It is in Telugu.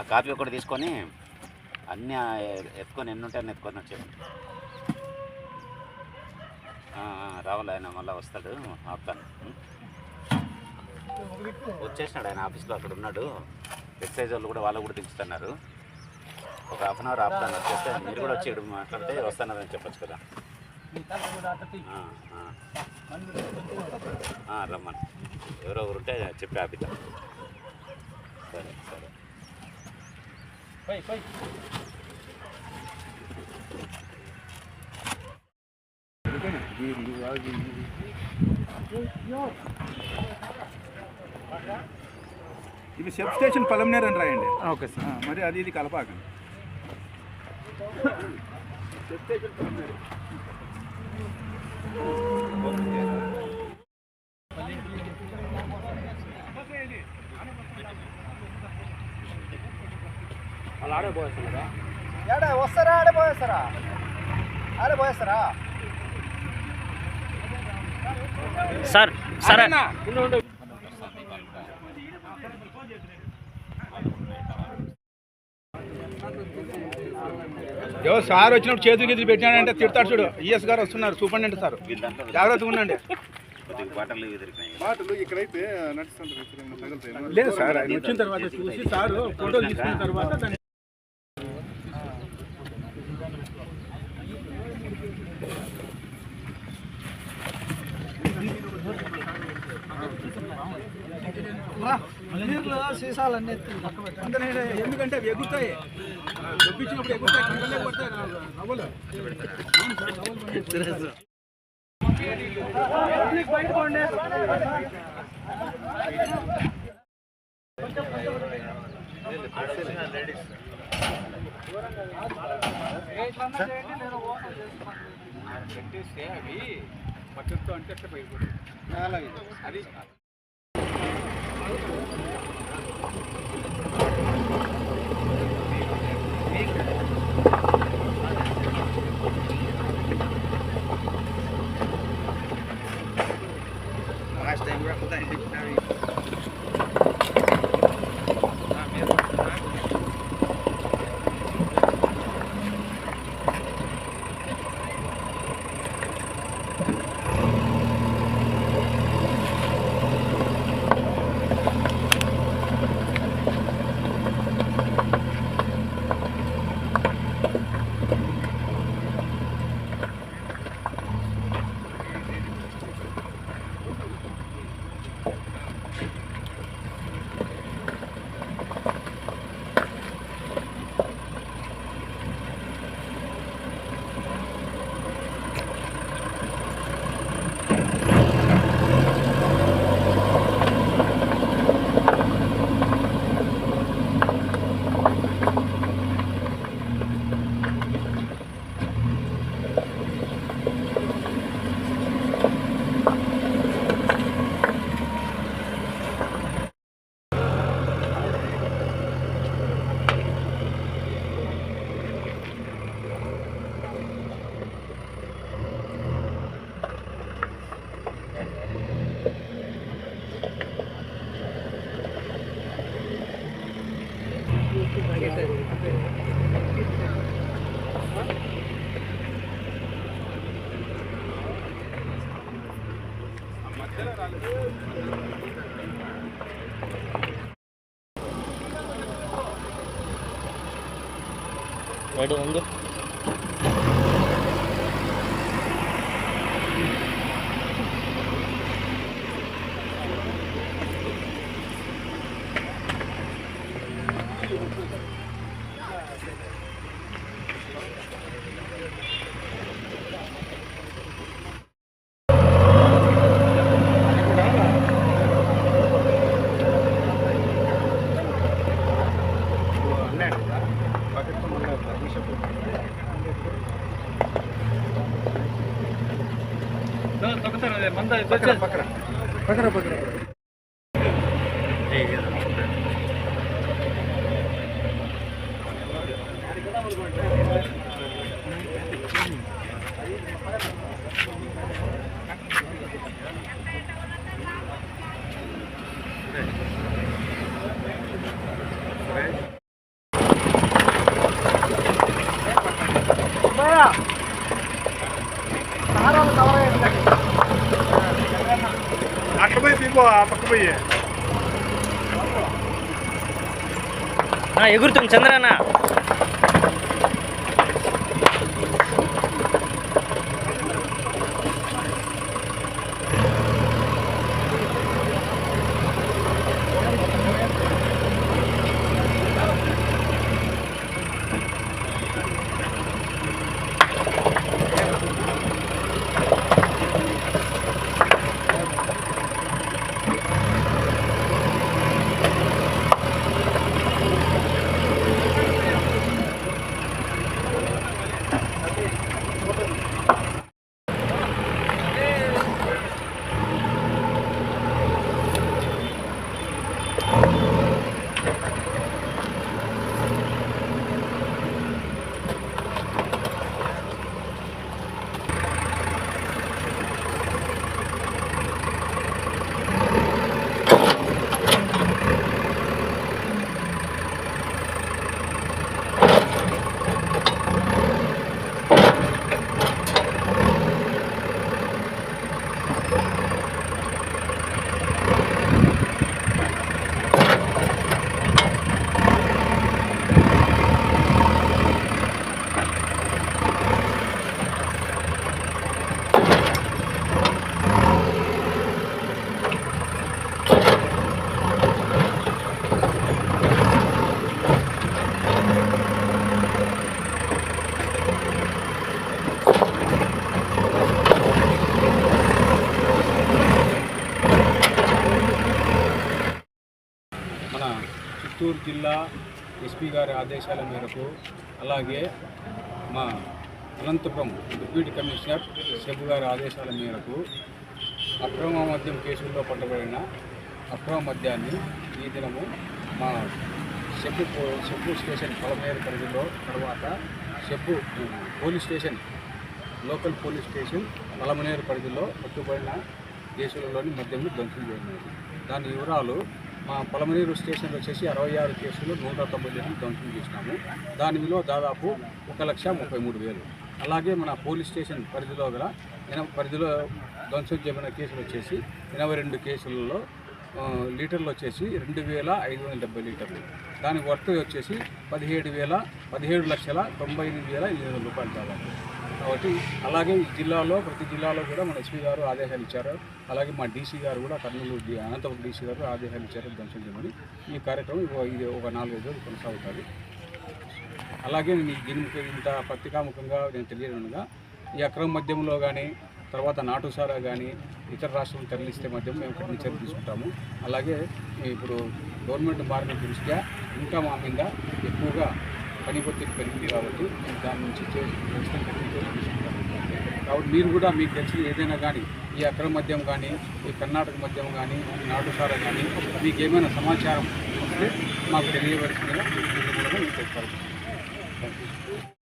కాపీ ఒకటి తీసుకొని అన్నీ ఎత్తుకొని ఎన్ని ఉంటాయని ఎత్తుకొని వచ్చాడు. రావాలి ఆయన మళ్ళీ వస్తాడు, ఆపుతాను. వచ్చేసినాడు ఆయన ఆఫీస్లో, అక్కడ ఉన్నాడు. ఎక్సైజ్ వాళ్ళు కూడా వాళ్ళు కూడా దించుతున్నారు. ఒక హాఫ్ అన్ అవర్ ఆపుతాను, వచ్చేస్తే మీరు కూడా వచ్చి ఇక్కడ మాట్లాడితే వస్తానని చెప్పచ్చు కదా. రమ్మని ఎవరో ఒకరు ఉంటే చెప్పి ఆపిద్దాం. సరే సరే. ఇవి సబ్ స్టేషన్ పలంనేరు అని రాయండి. Okay sir. మరి అది ఇది కలపాకండి. Sub station Palamaner. వాళ్ళు ఆడే పోయేస్తున్నారా? ఏడా వస్తారా? ఆడే పోయేస్తారా? ఆడే పోయేస్తారా సార్? సరే ఎవరు సార్ వచ్చినప్పుడు చేతులు గీతులు పెట్టినాడంటే తిడతాడు. చూడు, ఈఎస్ గారు వస్తున్నారు, సూపరింటెండెంట్ సార్, జాగ్రత్తగా ఉండండి. మాటలు ఇక్కడైతే నడుస్తుంటారు. లేదు సార్, ఆయన వచ్చిన తర్వాత చూసి సార్ ఫోటోలు తీసుకున్న తర్వాత సీసాలన్నీ ఎందుకంటే అవి ఎగురుతాయి, దొప్పించినప్పుడు ఎగురుతాయి, కండలే కొడతాయి నవ్వులు. పెట్టేస్తే అవి పట్టుతో అంటే అట్లా పైపోతుంది. అది last time we're up with that dictionary. Ready ఉంది. పక్కన ఎగురుపో ఆ పక్క పోయి. ఎగురుతుంది చంద్రన్న. మన చిత్తూరు జిల్లా ఎస్పీ గారి ఆదేశాల మేరకు అలాగే మా అనంతపురం డిప్యూటీ కమిషనర్ షెబు గారి ఆదేశాల మేరకు అక్రమ మద్యం కేసుల్లో పట్టబడిన అక్రమ మద్యాన్ని ఈ దినము మా షెబు స్టేషన్ పలమనేరు పరిధిలో తర్వాత షెబు police station local police station Palamaneru పరిధిలో పట్టుబడిన కేసులలోని మద్యంను ధ్వంసం చేయనున్నది. దాని వివరాలు మా పలమనేరు స్టేషన్లో వచ్చేసి 66 కేసులు 190 ధ్వంసం చేసినాము. దాని విలువ దాదాపు 1,33,000. అలాగే మన పోలీస్ స్టేషన్ పరిధిలో గల పరిధిలో ధ్వంసం చేయబడిన కేసులు వచ్చేసి 82 కేసులలో లీటర్లు వచ్చేసి 2,570 లీటర్లు. దాని వర్త్ వచ్చేసి 17,98,800 రూపాయలు దాదాపు. కాబట్టి అలాగే ఈ జిల్లాలో ప్రతి జిల్లాలో కూడా మన ఎస్పీ గారు ఆదేశాలు ఇచ్చారు. అలాగే మా డీసీ గారు కూడా కర్నూలు అనంతపురం డీసీ గారు ఆదేశాలు ఇచ్చారు ధ్వంసం చేయమని. ఈ కార్యక్రమం ఇది ఒక 4-5 రోజులు కొనసాగుతుంది. అలాగే నేను దీనికి ఇంత పత్రికాముఖంగా నేను తెలియనుగా ఈ అక్రమ మద్యంలో కానీ తర్వాత నాటుసారా కానీ ఇతర రాష్ట్రాలను తరలిస్తే మద్యం మేము కఠిన చర్య తీసుకుంటాము. అలాగే ఇప్పుడు గవర్నమెంట్ మారిన దృష్ట్యా ఇంకా మా మీద ఎక్కువగా పని ఒత్తిడి పెరిగింది కాబట్టి మేము దాని నుంచి ఖచ్చితంగా తీసుకుంటాము. కాబట్టి మీరు కూడా మీకు తెలిసి ఏదైనా కానీ ఈ అక్రమ మద్యం కానీ ఈ కర్ణాటక మద్యం కానీ నాటుసారా కానీ మీకు ఏమైనా సమాచారం వస్తే మాకు తెలియవలసిందిగా మీకు చెప్పారు.